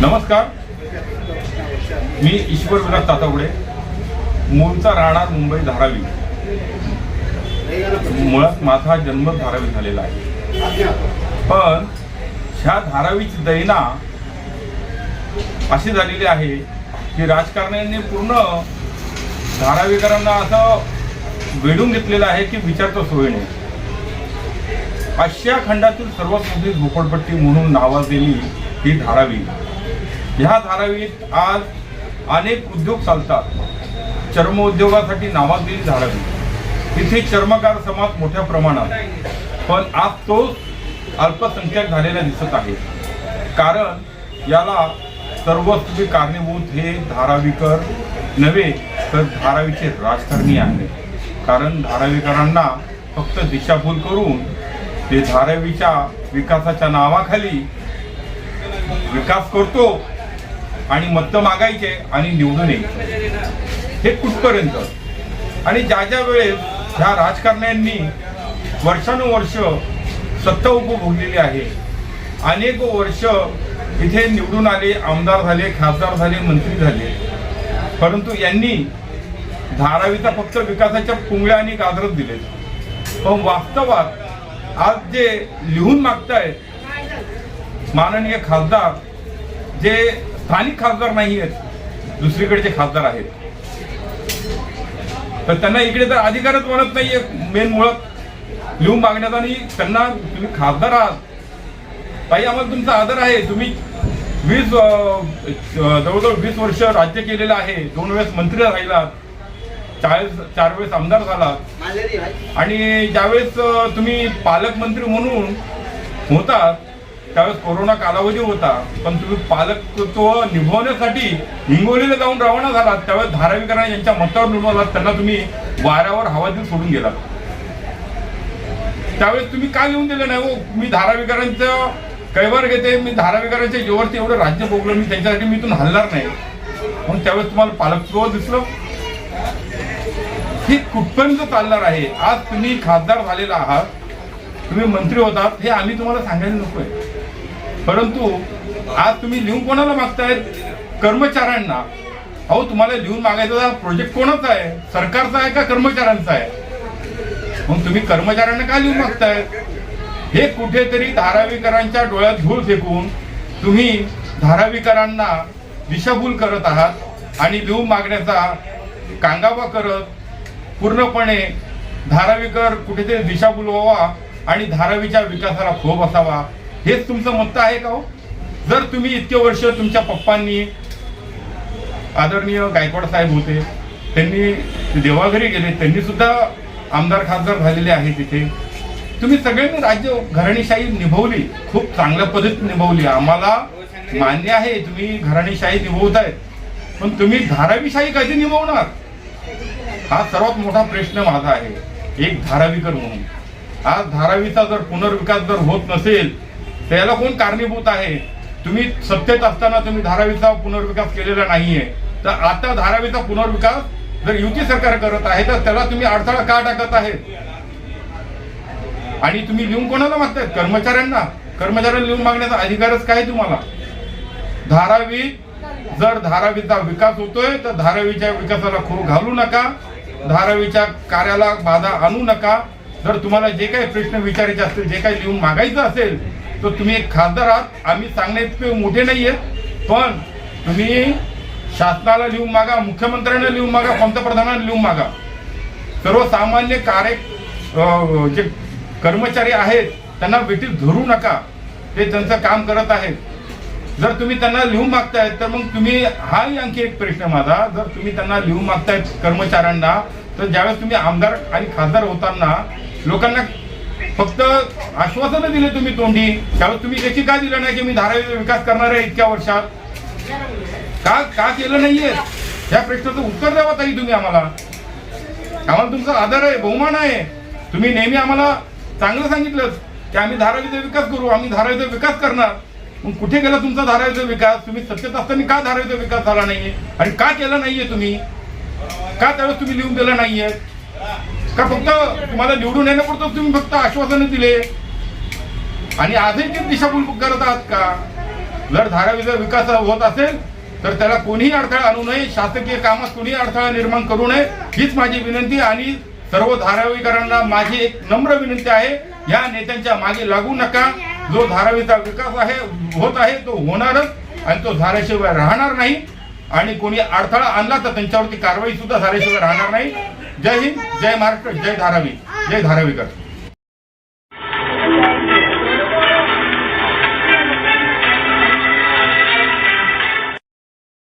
नमस्कार, मी ईश्वर विलास तातावडे, मूळचा राहणार मुंबई धारावी. मुळात माझा जन्म धारावी झालेला आहे, पण ह्या धारावीची दैना अशी झालेली आहे की राजकारण्यांनी पूर्ण धारावीकरांना असं वेढून घेतलेलं आहे की विचारता सोय नाही. आशिया खंडातील सर्वात मोठी झोपडपट्टी म्हणून नावाजलेली ही धारावी. ह्या धारावीत आज अनेक उद्योग चालतात. चर्म उद्योगासाठी नावाजलेली धारावी. तिथे चर्मकार समाज मोठ्या प्रमाणात, पण आज तो अल्पसंख्याक झालेला दिसत आहे. कारण याला सर्वस्वी कारणीभूत हे धारावीकर नव्हे तर धारावीचे राजकारणी आहे. कारण धारावीकरांना फक्त दिशाभूल करून ते धारावीच्या विकासाच्या नावाखाली विकास करतो आणि मत मागायचे आणि निवडून यायचे. हे कुठपर्यंत? आणि ज्या ज्या वेळेस ह्या राजकारण्यांनी वर्षानुवर्ष सत्ता उपभोगलेली आहे, अनेक वर्ष इथे निवडून आले, आमदार झाले, खासदार झाले, मंत्री झाले, परंतु यांनी धारावीचा फक्त विकासाच्या पुंगळ्या आणि गाजरच दिले. पण वास्तवात आज जे लिहून मागतायत माननीय खासदार, जे स्थानिक खासदार नाही आहेत, दुसरीकडचे खासदार आहेत, तर त्यांना इकडे तर अधिकारच म्हणत नाहीये मेन मुळात लिहून मागण्याचा. आणि त्यांना तुम्ही खासदार आहात, ताई आम्हाला तुमचा आदर आहे, तुम्ही जवळजवळ 20 वर्ष राज्य केलेलं आहे, 2 वेळेस मंत्री राहिलात, 4 वेळेस आमदार झालात, आणि ज्यावेळेस तुम्ही पालकमंत्री म्हणून होता त्यावेळेस कोरोना कालावधी होता, पण तुम्ही पालकत्व निभवण्यासाठी हिंगोलीला जाऊन रवाना झालात. त्यावेळेस धारावीकरांना यांच्या मतावर निवडलात, त्यांना तुम्ही वाऱ्यावर हवातील सोडून गेलात. त्यावेळेस तुम्ही का लिहून दिलं नाही? हो, मी धारावीकरांचं कैवार घेते, मी धारावीकरांच्या जीवावरती एवढं राज्य भोगलं, मी त्यांच्यासाठी मी इथून हलणार नाही. म्हणून त्यावेळेस तुम्हाला पालकत्व दिसलं. हे कुठपर्यंत चालणार आहे? आज तुम्ही खासदार झालेला आहात, तुम्ही मंत्री होतात, हे आम्ही तुम्हाला सांगायला नकोय, परंतु आज तुम्ही लिहून कोणाला मागतायत? कर्मचाऱ्यांना. अहो, तुम्हाला लिहून मागायचा प्रोजेक्ट कोणाचा आहे? सरकारचा आहे का कर्मचाऱ्यांचा आहे? मग तुम्ही कर्मचाऱ्यांना का लिहून मागताय? हे कुठेतरी धारावीकरांच्या डोळ्यात धूळ फेकून तुम्ही धारावीकरांना दिशाभूल करत आहात आणि लिहून मागण्याचा कांगावा करत पूर्णपणे धारावीकर कुठेतरी दिशाभूल व्हावा आणि धारावीच्या विकासाला खोब असावा, हेच तुमचं मत आहे का हो? जर तुम्ही इतके वर्ष तुमच्या पप्पांनी, आदरणीय गायकवाड साहेब होते, त्यांनी देवाघरी गेले, त्यांनी सुद्धा आमदार खासदार झालेले आहे, तिथे तुम्ही सगळ्यांनी राज्य घराणीशाही निभवली, खूप चांगल्या पद्धतीने निभवली. आम्हाला मान्य आहे तुम्ही घराणीशाही निभवताय, पण तुम्ही धारावीशाही कधी निभवणार? हा सर्वात मोठा प्रश्न माझा आहे एक धारावीकर म्हणून. आज धारावीचा जर पुनर्विकास जर होत नसेल तर याला कोण कारणीभूत आहे? तुम्ही सत्तेत असताना तुम्ही धारावीचा पुनर्विकास केलेला नाहीये, तर आता धारावीचा पुनर्विकास जर युती सरकार करत आहे तर त्याला तुम्ही अडथळा का टाकत आहे? आणि तुम्ही लिहून कोणाला मागताय? कर्मचाऱ्यांना. कर्मचाऱ्यांना लिहून मागण्याचा अधिकारच काय तुम्हाला? धारावी, जर धारावीचा विकास होतोय तर धारावीच्या विकासाला खो घालू नका, धारावीच्या कार्याला बाधा आणू नका. जर तुम्हाला जे काही प्रश्न विचारायचे असतील, जे काही लिहून मागायचं असेल, तर तुम्ही एक खासदार आहात, आम्ही सांगणे इतके मोठे नाहीये, पण तुम्ही शासनाला लिहून मागा, मुख्यमंत्र्यांना लिहून मागा, पंतप्रधानांना लिहून मागा. सर्वसामान्य जे कर्मचारी आहेत त्यांना वेठीत धरू नका, ते त्यांचं काम करत आहेत. जर तुम्ही त्यांना लिहून मागतायत तर मग तुम्ही, हाही आणखी एक प्रश्न माझा, जर तुम्ही त्यांना लिहून मागतायत कर्मचाऱ्यांना, तर ज्यावेळेस तुम्ही आमदार आणि खासदार होताना लोकांना फक्त आश्वासनं दिले तुम्ही तोंडी, त्यावेळेस तुम्ही त्याची का दिलं नाही की मी धारावीचा विकास करणार आहे इतक्या वर्षात? का केलं नाहीये? या प्रश्नाचं उत्तर द्यावं ताई तुम्ही. आम्हाला तुमचा आदर आहे, बहुमान आहे. तुम्ही नेहमी आम्हाला चांगलं सांगितलं की आम्ही धारावीचा विकास करू, आम्ही धारावीचा विकास करणार. मग कुठे गेला तुमचा धारावीचा विकास? तुम्ही सत्तेत असताना का धारावीचा विकास झाला नाहीये आणि का केला नाहीये तुम्ही? का त्यावेळेस तुम्ही लिहून दिलं नाहीये? का फक्त तुम्हाला निवडून येण्यापुरतं तुम्ही फक्त आश्वासनं दिले आणि आजही ते दिशाभूल करत आहात का? जर धारावीचा विकास होत असेल तर त्याला कोणीही अडथळा आणू नये, शासकीय कामात कोणीही अडथळा निर्माण करू नये, हीच माझी विनंती आणि सर्व धारावीकरांना माझी एक नम्र विनंती आहे, या नेत्यांच्या मागे लागू नका. जो धारावीचा विकास होत आहे तो होणारच आणि तो झाल्याशिवाय राहणार नाही आणि कोणी अडथळा आणला तर त्यांच्यावरती कारवाई सुद्धा झाल्याशिवाय राहणार नाही. जय हिंद, जय महाराष्ट्र, जय धारावी, जय धारावीकर.